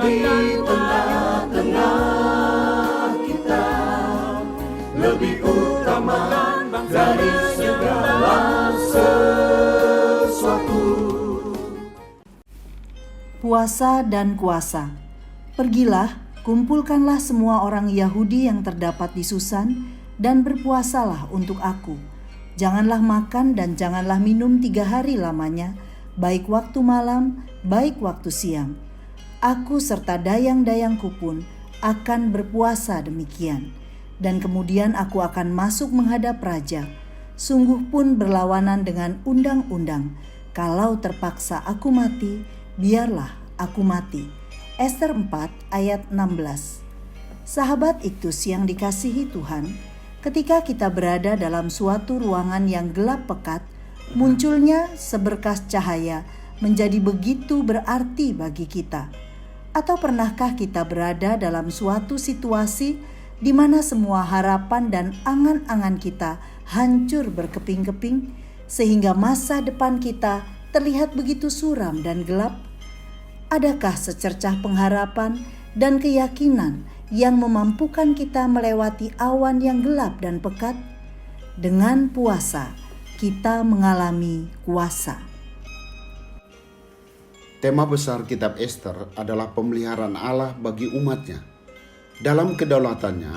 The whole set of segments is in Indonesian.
di tengah-tengah kita, lebih utama dari segala sesuatu. Puasa dan kuasa. Pergilah, kumpulkanlah semua orang Yahudi yang terdapat di Susan, dan berpuasalah untuk aku. Janganlah makan dan janganlah minum 3 hari lamanya, baik waktu malam, baik waktu siang. Aku serta dayang-dayangku pun akan berpuasa demikian. Dan kemudian aku akan masuk menghadap raja. Sungguh pun berlawanan dengan undang-undang. Kalau terpaksa aku mati, biarlah aku mati. Ester 4 ayat 16. Sahabat Iktus yang dikasihi Tuhan, ketika kita berada dalam suatu ruangan yang gelap pekat, munculnya seberkas cahaya menjadi begitu berarti bagi kita. Atau pernahkah kita berada dalam suatu situasi di mana semua harapan dan angan-angan kita hancur berkeping-keping, sehingga masa depan kita terlihat begitu suram dan gelap? Adakah secercah pengharapan dan keyakinan yang memampukan kita melewati awan yang gelap dan pekat? Dengan puasa, kita mengalami kuasa. Tema besar kitab Ester adalah pemeliharaan Allah bagi umatnya. Dalam kedaulatannya,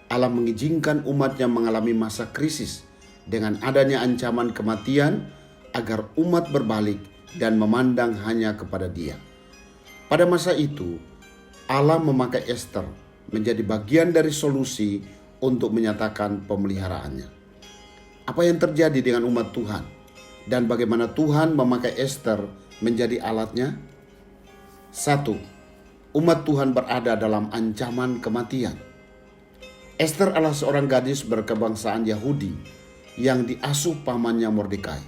Allah mengizinkan umatnya mengalami masa krisis dengan adanya ancaman kematian agar umat berbalik dan memandang hanya kepada Dia. Pada masa itu, Allah memakai Ester menjadi bagian dari solusi untuk menyatakan pemeliharaannya. Apa yang terjadi dengan umat Tuhan dan bagaimana Tuhan memakai Ester menjadi alatnya? 1. Umat Tuhan berada dalam ancaman kematian. Ester adalah seorang gadis berkebangsaan Yahudi yang diasuh pamannya Mordekai.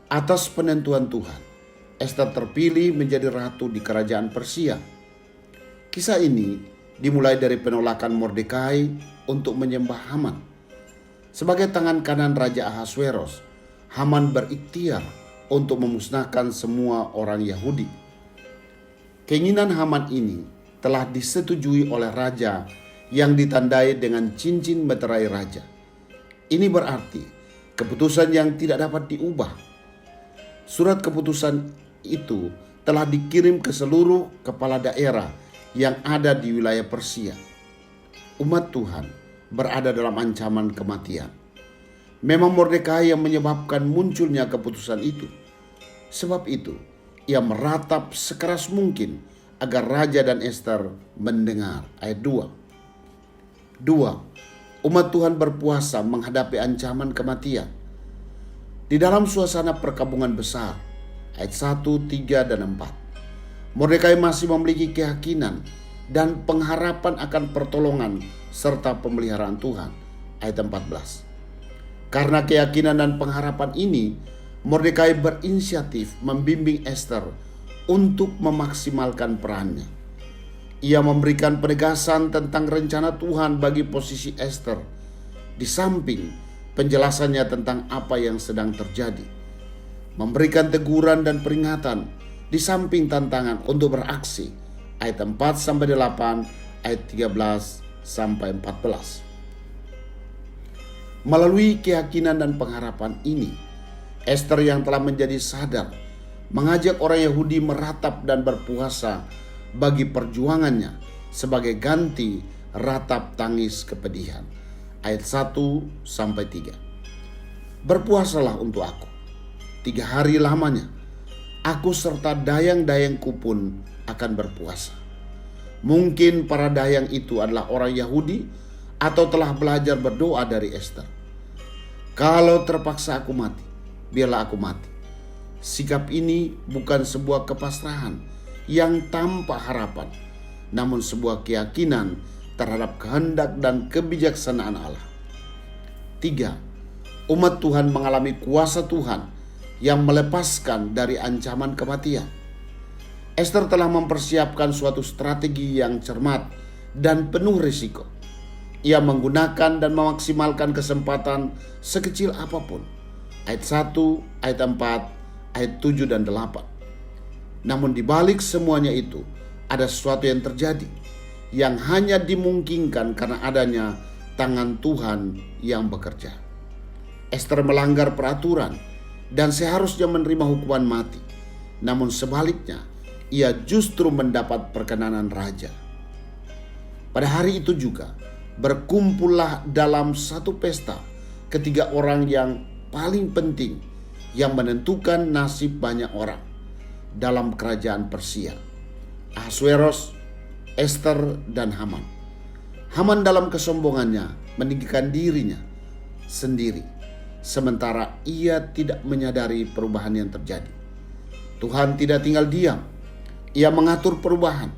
Atas penentuan Tuhan, Ester terpilih menjadi ratu di kerajaan Persia. Kisah ini dimulai dari penolakan Mordekai untuk menyembah Haman. Sebagai tangan kanan Raja Ahasweros, Haman berikhtiar untuk memusnahkan semua orang Yahudi. Keinginan Haman ini telah disetujui oleh raja yang ditandai dengan cincin meterai raja. Ini berarti keputusan yang tidak dapat diubah. Surat keputusan itu telah dikirim ke seluruh kepala daerah yang ada di wilayah Persia. Umat Tuhan berada dalam ancaman kematian. Memang Mordekai yang menyebabkan munculnya keputusan itu. Sebab itu, ia meratap sekeras mungkin agar raja dan Ester mendengar. Ayat 2. Umat Tuhan berpuasa menghadapi ancaman kematian. Di dalam suasana perkabungan besar, ayat 1, 3, dan 4. Mordekai masih memiliki keyakinan dan pengharapan akan pertolongan serta pemeliharaan Tuhan. Ayat 14. Karena keyakinan dan pengharapan ini, Mordekai berinisiatif membimbing Ester untuk memaksimalkan perannya. Ia memberikan penegasan tentang rencana Tuhan bagi posisi Ester, di samping penjelasannya tentang apa yang sedang terjadi. Memberikan teguran dan peringatan, di samping tantangan untuk beraksi. Ayat 4-8, ayat 13-14. Melalui keyakinan dan pengharapan ini, Ester yang telah menjadi sadar mengajak orang Yahudi meratap dan berpuasa bagi perjuangannya sebagai ganti ratap tangis kepedihan. Ayat 1-3. Berpuasalah untuk aku 3 hari lamanya. Aku serta dayang-dayangku pun akan berpuasa. Mungkin para dayang itu adalah orang Yahudi atau telah belajar berdoa dari Ester. Kalau terpaksa aku mati, biarlah aku mati. Sikap ini bukan sebuah kepasrahan yang tanpa harapan, namun sebuah keyakinan terhadap kehendak dan kebijaksanaan Allah. 3. Umat Tuhan mengalami kuasa Tuhan yang melepaskan dari ancaman kematian. Ester telah mempersiapkan suatu strategi yang cermat dan penuh risiko. Ia menggunakan dan memaksimalkan kesempatan sekecil apapun. Ayat 1, ayat 4, ayat 7 dan 8. Namun di balik semuanya itu, ada sesuatu yang terjadi yang hanya dimungkinkan karena adanya tangan Tuhan yang bekerja. Ester melanggar peraturan dan seharusnya menerima hukuman mati. Namun sebaliknya, ia justru mendapat perkenanan raja. Pada hari itu juga, berkumpullah dalam satu pesta ketiga orang yang paling penting yang menentukan nasib banyak orang dalam kerajaan Persia: Ahasuerus, Ester, dan Haman. Haman dalam kesombongannya meninggikan dirinya sendiri, sementara ia tidak menyadari perubahan yang terjadi. Tuhan tidak tinggal diam. Ia mengatur perubahan.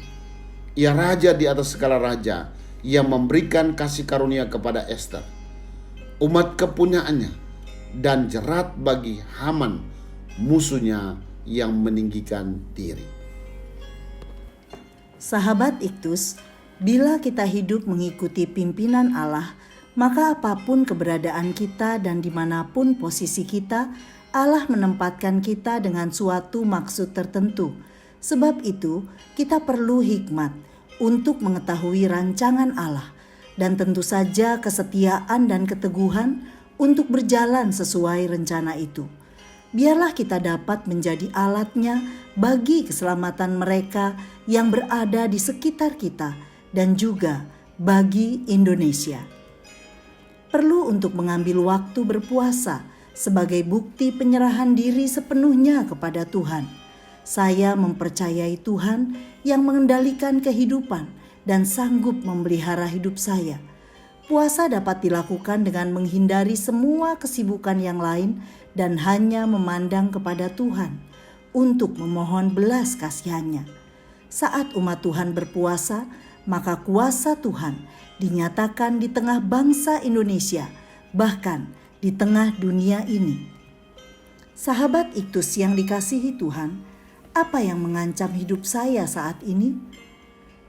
Ia raja di atas segala raja yang memberikan kasih karunia kepada Ester, umat kepunyaannya, dan jerat bagi Haman, musuhnya yang meninggikan diri. Sahabat Iktus, bila kita hidup mengikuti pimpinan Allah, maka apapun keberadaan kita dan dimanapun posisi kita, Allah menempatkan kita dengan suatu maksud tertentu. Sebab itu, kita perlu hikmat untuk mengetahui rancangan Allah, dan tentu saja kesetiaan dan keteguhan untuk berjalan sesuai rencana itu. Biarlah kita dapat menjadi alatnya bagi keselamatan mereka yang berada di sekitar kita dan juga bagi Indonesia. Perlu untuk mengambil waktu berpuasa sebagai bukti penyerahan diri sepenuhnya kepada Tuhan. Saya mempercayai Tuhan yang mengendalikan kehidupan dan sanggup memelihara hidup saya. Puasa dapat dilakukan dengan menghindari semua kesibukan yang lain dan hanya memandang kepada Tuhan untuk memohon belas kasihan-Nya. Saat umat Tuhan berpuasa, maka kuasa Tuhan dinyatakan di tengah bangsa Indonesia, bahkan di tengah dunia ini. Sahabat Iktus yang dikasihi Tuhan, apa yang mengancam hidup saya saat ini?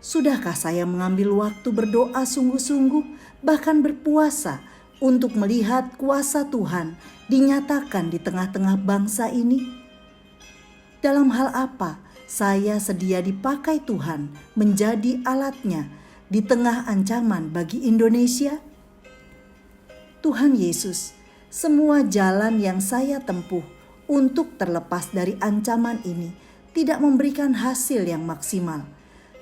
Sudahkah saya mengambil waktu berdoa sungguh-sungguh, bahkan berpuasa untuk melihat kuasa Tuhan dinyatakan di tengah-tengah bangsa ini? Dalam hal apa saya sedia dipakai Tuhan menjadi alatnya di tengah ancaman bagi Indonesia? Tuhan Yesus, semua jalan yang saya tempuh untuk terlepas dari ancaman ini tidak memberikan hasil yang maksimal.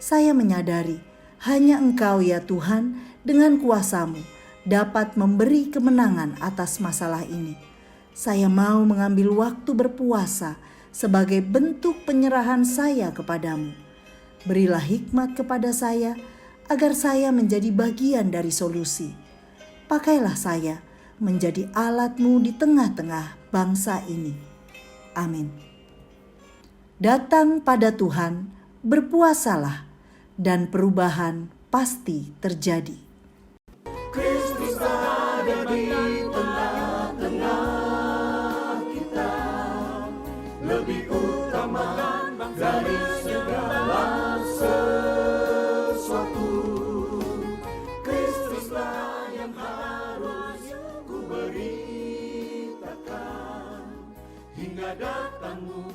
Saya menyadari hanya Engkau ya Tuhan dengan kuasa-Mu dapat memberi kemenangan atas masalah ini. Saya mau mengambil waktu berpuasa sebagai bentuk penyerahan saya kepadamu. Berilah hikmat kepada saya agar saya menjadi bagian dari solusi. Pakailah saya menjadi alat-Mu di tengah-tengah bangsa ini. Amin. Datang pada Tuhan, berpuasalah, dan perubahan pasti terjadi. Kristus ada di tengah-tengah kita, lebih utama dari segala sesuatu. Kristuslah yang harus ku beritakan hingga datangmu